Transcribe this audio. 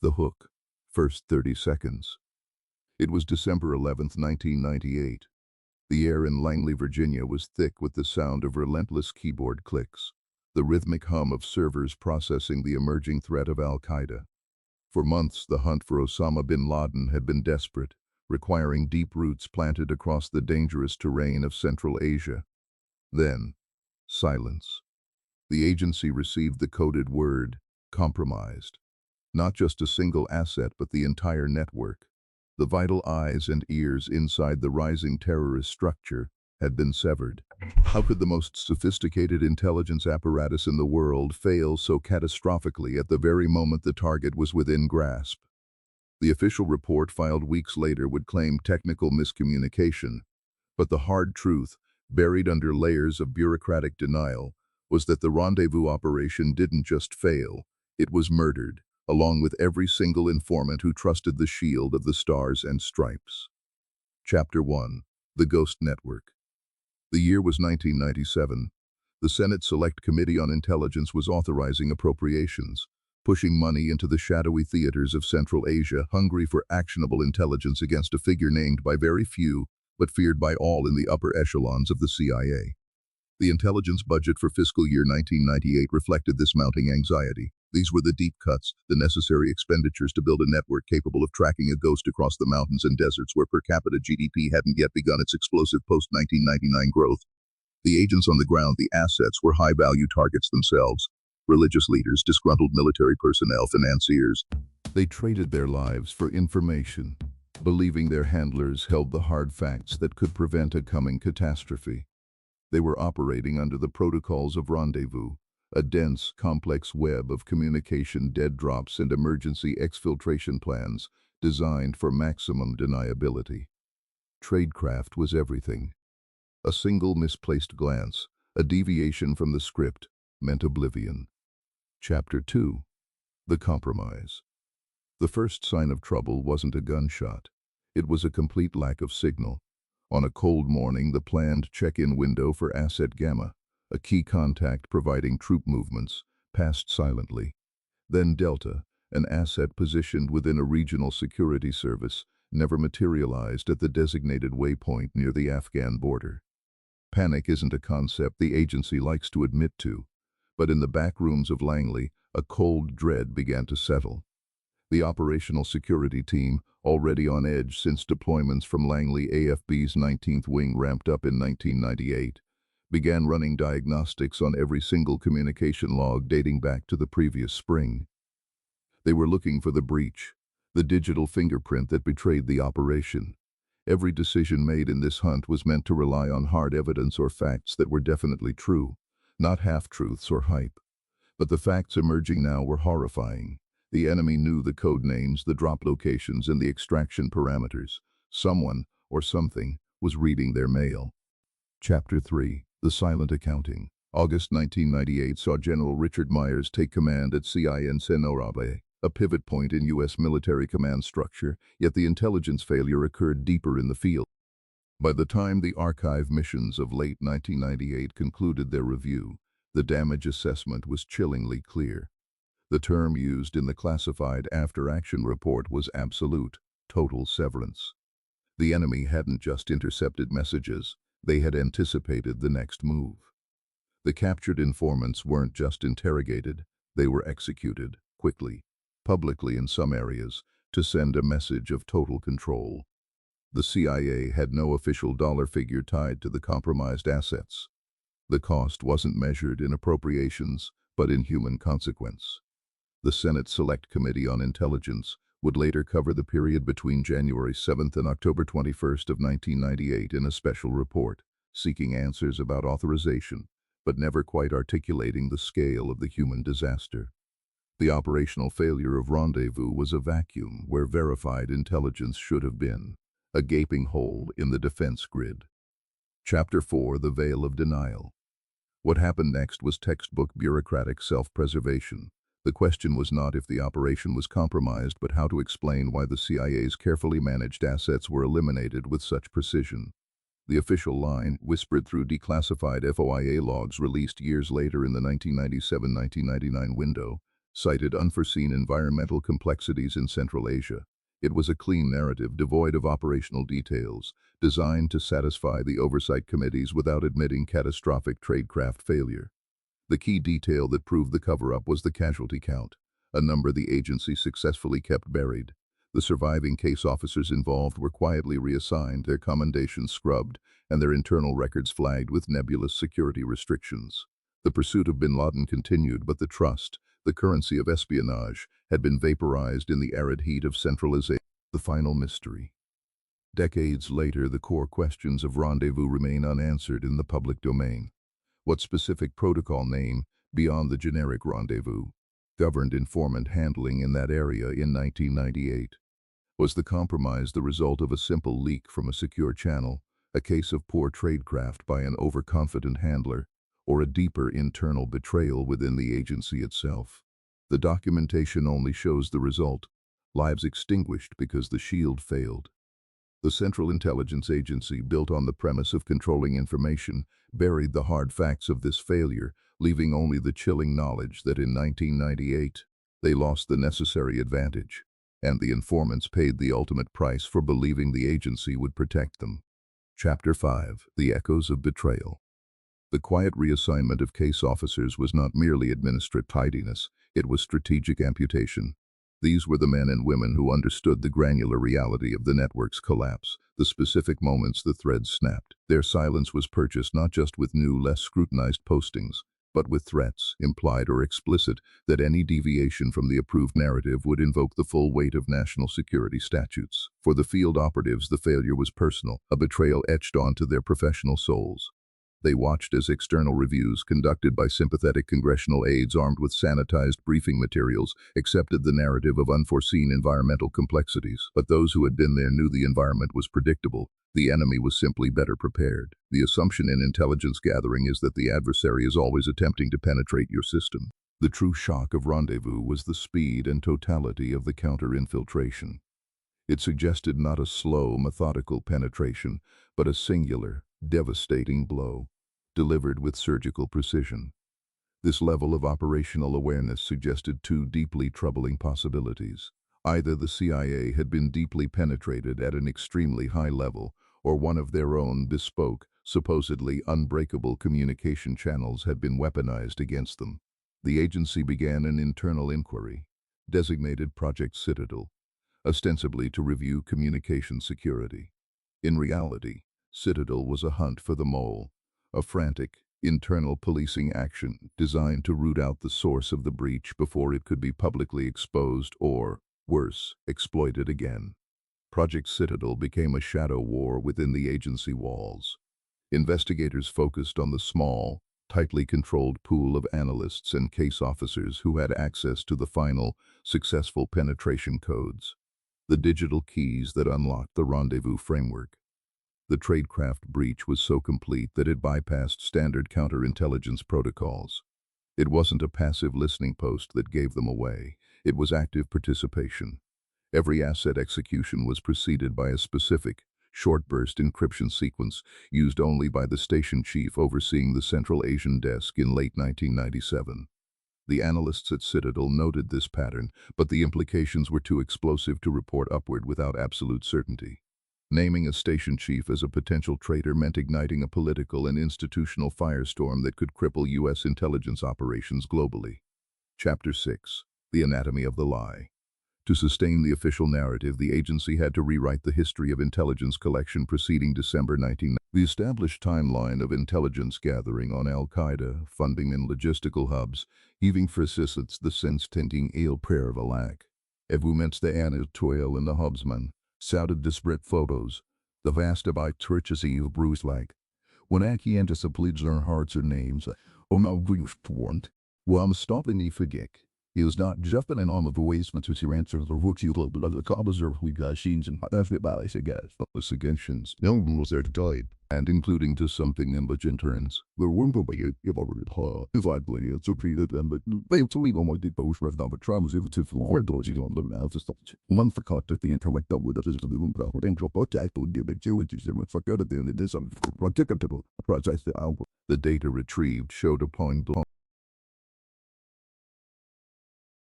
The hook. First 30 seconds. It was December 11, 1998. The air in Langley, Virginia was thick with the sound of relentless keyboard clicks, the rhythmic hum of servers processing the emerging threat of Al-Qaeda. For months, the hunt for Osama bin Laden had been desperate, requiring deep roots planted across the dangerous terrain of Central Asia. Then, silence. The agency received the coded word, compromised. Not just a single asset, but the entire network. The vital eyes and ears inside the rising terrorist structure had been severed. How could the most sophisticated intelligence apparatus in the world fail so catastrophically at the very moment the target was within grasp? The official report filed weeks later would claim technical miscommunication, but the hard truth, buried under layers of bureaucratic denial, was that the rendezvous operation didn't just fail, it was murdered, along with every single informant who trusted the shield of the Stars and Stripes. Chapter 1. The Ghost Network. The year was 1997. The Senate Select Committee on Intelligence was authorizing appropriations, pushing money into the shadowy theaters of Central Asia, hungry for actionable intelligence against a figure named by very few, but feared by all in the upper echelons of the CIA. The intelligence budget for fiscal year 1998 reflected this mounting anxiety. These were the deep cuts, the necessary expenditures to build a network capable of tracking a ghost across the mountains and deserts where per capita GDP hadn't yet begun its explosive post-1999 growth. The agents on the ground, the assets, were high-value targets themselves. Religious leaders, disgruntled military personnel, financiers. They traded their lives for information, believing their handlers held the hard facts that could prevent a coming catastrophe. They were operating under the protocols of rendezvous, a dense, complex web of communication dead drops and emergency exfiltration plans designed for maximum deniability. Tradecraft was everything. A single misplaced glance, a deviation from the script, meant oblivion. Chapter 2. The Compromise. The first sign of trouble wasn't a gunshot. It was a complete lack of signal. On a cold morning, the planned check-in window for Asset Gamma, a key contact providing troop movements, passed silently. Then Delta, an asset positioned within a regional security service, never materialized at the designated waypoint near the Afghan border. Panic isn't a concept the agency likes to admit to, but in the back rooms of Langley, a cold dread began to settle. The operational security team, already on edge since deployments from Langley AFB's 19th Wing ramped up in 1998, began running diagnostics on every single communication log dating back to the previous spring. They were looking for the breach, the digital fingerprint that betrayed the operation. Every decision made in this hunt was meant to rely on hard evidence or facts that were definitely true, not half-truths or hype. But the facts emerging now were horrifying. The enemy knew the code names, the drop locations, and the extraction parameters. Someone, or something, was reading their mail. Chapter 3. The Silent Accounting. August 1998 saw General Richard Myers take command at CIN Senorabe, a pivot point in U.S. military command structure, yet the intelligence failure occurred deeper in the field. By the time the archive missions of late 1998 concluded their review, the damage assessment was chillingly clear. The term used in the classified after-action report was absolute, total severance. The enemy hadn't just intercepted messages, they had anticipated the next move. The captured informants weren't just interrogated, they were executed, quickly, publicly in some areas, to send a message of total control. The CIA had no official dollar figure tied to the compromised assets. The cost wasn't measured in appropriations, but in human consequence. The Senate Select Committee on Intelligence would later cover the period between January 7th and October 21st of 1998 in a special report, seeking answers about authorization, but never quite articulating the scale of the human disaster. The operational failure of Rendezvous was a vacuum where verified intelligence should have been, a gaping hole in the defense grid. Chapter 4. The Veil of Denial. What happened next was textbook bureaucratic self-preservation. The question was not if the operation was compromised, but how to explain why the CIA's carefully managed assets were eliminated with such precision. The official line, whispered through declassified FOIA logs released years later in the 1997-1999 window, cited unforeseen environmental complexities in Central Asia. It was a clean narrative devoid of operational details, designed to satisfy the oversight committees without admitting catastrophic tradecraft failure. The key detail that proved the cover-up was the casualty count, a number the agency successfully kept buried. The surviving case officers involved were quietly reassigned, their commendations scrubbed, and their internal records flagged with nebulous security restrictions. The pursuit of bin Laden continued, but the trust, the currency of espionage, had been vaporized in the arid heat of centralization. The final mystery. Decades later, the core questions of Rendezvous remain unanswered in the public domain. What specific protocol name, beyond the generic Rendezvous, governed informant handling in that area in 1998? Was the compromise the result of a simple leak from a secure channel, a case of poor tradecraft by an overconfident handler, or a deeper internal betrayal within the agency itself? The documentation only shows the result: lives extinguished because the shield failed. The Central Intelligence Agency, built on the premise of controlling information, buried the hard facts of this failure, leaving only the chilling knowledge that in 1998, they lost the necessary advantage, and the informants paid the ultimate price for believing the agency would protect them. Chapter 5: The Echoes of Betrayal. The quiet reassignment of case officers was not merely administrative tidiness, it was strategic amputation. These were the men and women who understood the granular reality of the network's collapse, the specific moments the threads snapped. Their silence was purchased not just with new, less scrutinized postings, but with threats, implied or explicit, that any deviation from the approved narrative would invoke the full weight of national security statutes. For the field operatives, the failure was personal, a betrayal etched onto their professional souls. They watched as external reviews conducted by sympathetic congressional aides armed with sanitized briefing materials accepted the narrative of unforeseen environmental complexities. But those who had been there knew the environment was predictable. The enemy was simply better prepared. The assumption in intelligence gathering is that the adversary is always attempting to penetrate your system. The true shock of Rendezvous was the speed and totality of the counter-infiltration. It suggested not a slow, methodical penetration, but a singular, devastating blow, delivered with surgical precision. This level of operational awareness suggested two deeply troubling possibilities. Either the CIA had been deeply penetrated at an extremely high level, or one of their own bespoke, supposedly unbreakable communication channels had been weaponized against them. The agency began an internal inquiry, designated Project Citadel, ostensibly to review communication security. In reality, Citadel was a hunt for the mole, a frantic, internal policing action designed to root out the source of the breach before it could be publicly exposed or, worse, exploited again. Project Citadel became a shadow war within the agency walls. Investigators focused on the small, tightly controlled pool of analysts and case officers who had access to the final, successful penetration codes, the digital keys that unlocked the Rendezvous framework. The tradecraft breach was so complete that it bypassed standard counterintelligence protocols. It wasn't a passive listening post that gave them away, it was active participation. Every asset execution was preceded by a specific, short-burst encryption sequence used only by the station chief overseeing the Central Asian desk in late 1997. The analysts at Citadel noted this pattern, but the implications were too explosive to report upward without absolute certainty. Naming a station chief as a potential traitor meant igniting a political and institutional firestorm that could cripple U.S. intelligence operations globally. Chapter 6: The Anatomy of the Lie. To sustain the official narrative, the agency had to rewrite the history of intelligence collection preceding December 1990. The established timeline of intelligence gathering on Al-Qaeda, funding in logistical hubs, heaving frissits the sense-tinting ale prayer of a lack. Evuments the Anna toil in the hubsman, sounded disparate photos, the vast about churches of Bruce like. When Aki anticipates their hearts and names, my wish warned. Well, I'm stopping the forget. He was not just an on the voice, but to answer the rookie global of the cobbles or we got sheens and everybody against the suggestions. No one was there to die, and including to something in turns. There weren't a way if I were if I believe it's repeated them, but they to leave on my devotion of the traumas if it's for those on the mouth to stop. One forgot that the intellect that would have the room, but then drop out to give it to it, and forgot it in the design. Practicable process the album. The data retrieved showed a point